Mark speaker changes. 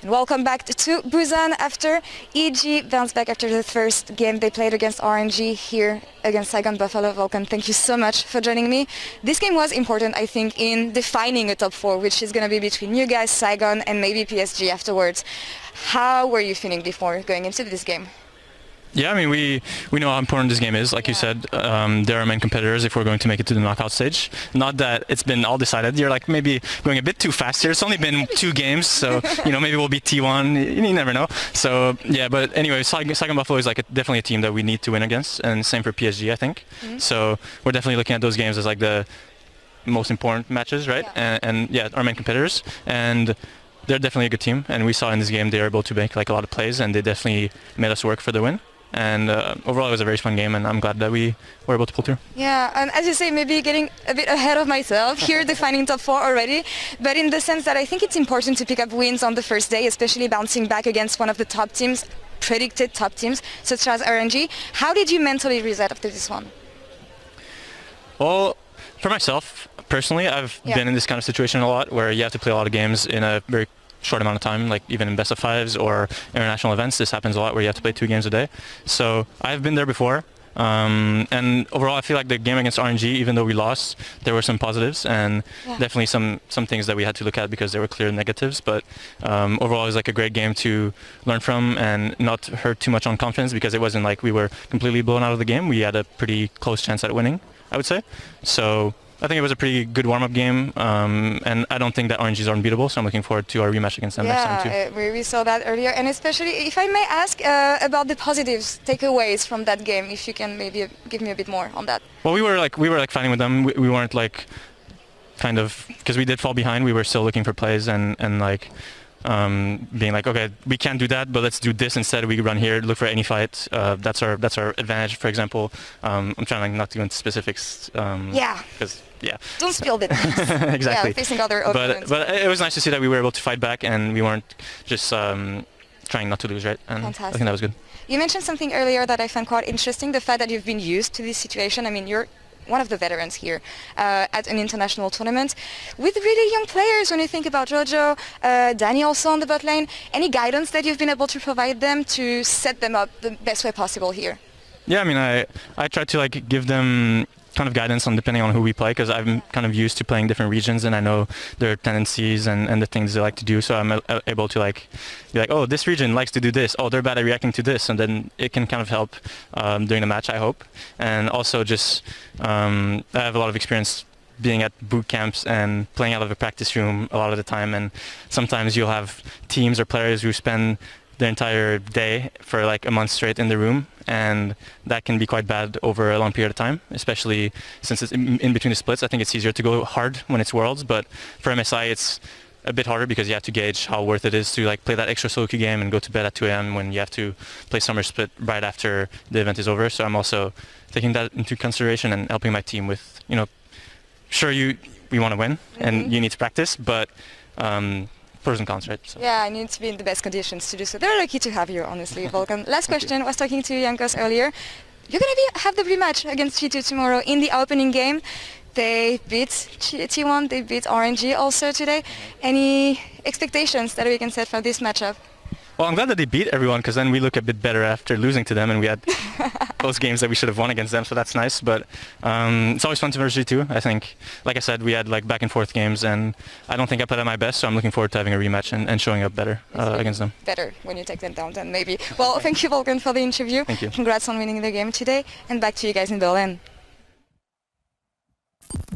Speaker 1: And welcome back to Busan after EG bounced back after the first game they played against RNG here against Saigon Buffalo. Vulcan, thank you so much for joining me. This game was important, I think, in defining a top four, which is going to be between you guys, Saigon, and maybe PSG afterwards. How were you feeling before going into this game?
Speaker 2: Yeah, I mean, we know how important this game is. Like you said, they're our main competitors if we're going to make it to the knockout stage. Not that it's been all decided. You're like maybe going a bit too fast here. It's only been 2 games, so maybe we'll beat T1. You never know. So yeah, but anyway, Saigon Buffalo is like definitely a team that we need to win against, and same for PSG, I think. So we're definitely looking at those games as like the most important matches, right?
Speaker 1: Yeah.
Speaker 2: And yeah, our main competitors. And they're definitely a good team, and we saw in this game they were able to make like a lot of plays, and they definitely made us work for the win. And overall, it was a very fun game, and I'm glad that we were able to pull through.
Speaker 1: Yeah, and as you say, maybe getting a bit ahead of myself here, defining top 4 already, but in the sense that I think it's important to pick up wins on the first day, especially bouncing back against one of the top teams, predicted top teams, such as RNG. How did you mentally reset after this one?
Speaker 2: Well, for myself, personally, I've been in this kind of situation a lot, where you have to play a lot of games in a very short amount of time, like even in best of 5s or international events. This happens a lot where you have to play 2 games a day. So I've been there before, and overall I feel like the game against RNG, even though we lost, there were some positives and definitely some things that we had to look at because there were clear negatives, but overall it was like a great game to learn from and not hurt too much on confidence, because it wasn't like we were completely blown out of the game. We had a pretty close chance at winning, I would say. So I think it was a pretty good warm-up game, and I don't think that RNGs are unbeatable, so I'm looking forward to our rematch against them next time too.
Speaker 1: Yeah, we saw that earlier, and especially, if I may ask about the positives, takeaways from that game, if you can maybe give me a bit more on that.
Speaker 2: Well, we were fighting with them. We weren't like, kind of, because we did fall behind. We were still looking for plays and like being like, okay, we can't do that, but let's do this instead. We run here, look for any fight. That's our advantage. For example, I'm trying like not to go into specifics. Because
Speaker 1: don't spill it.
Speaker 2: Exactly.
Speaker 1: Yeah, facing other opponents.
Speaker 2: But it was nice to see that we were able to fight back and we weren't just trying not to lose, right? And
Speaker 1: fantastic.
Speaker 2: I think that was good.
Speaker 1: You mentioned something earlier that I found quite interesting, the fact that you've been used to this situation. I mean, you're one of the veterans here at an international tournament with really young players. When you think about Jojo, Danny also on the bot lane, any guidance that you've been able to provide them to set them up the best way possible here? Yeah,
Speaker 2: I mean, I try to like give them kind of guidance on depending on who we play, because I'm kind of used to playing different regions and I know their tendencies and the things they like to do, so I'm able to like be like, oh, this region likes to do this, oh, they're bad at reacting to this, and then it can kind of help during the match, I hope. And also just I have a lot of experience being at boot camps and playing out of a practice room a lot of the time, and sometimes you'll have teams or players who spend their entire day for like a month straight in the room, and that can be quite bad over a long period of time, especially since it's in between the splits. I think it's easier to go hard when it's Worlds, but for MSI it's a bit harder because you have to gauge how worth it is to like play that extra solo queue game and go to bed at 2 a.m. when you have to play summer split right after the event is over. So I'm also taking that into consideration and helping my team with, sure, we want to win and you need to practice, but pros and cons, right? So.
Speaker 1: Yeah, I need to be in the best conditions to do so. They're lucky to have you, honestly, Vulcan. Last question, I was talking to Jankos earlier. You're going to have the rematch against G2 tomorrow in the opening game. They beat T1, they beat RNG also today. Any expectations that we can set for this matchup?
Speaker 2: Well, I'm glad that they beat everyone, because then we look a bit better after losing to them, and we had those games that we should have won against them, so that's nice. But it's always fun to versus G2. I think, like I said, we had like back and forth games, and I don't think I played at my best, so I'm looking forward to having a rematch and showing up better against them.
Speaker 1: Better when you take them down, then maybe. Well, thank you, Vulcan, for the interview.
Speaker 2: Thank you.
Speaker 1: Congrats on winning the game today, and back to you guys in Berlin.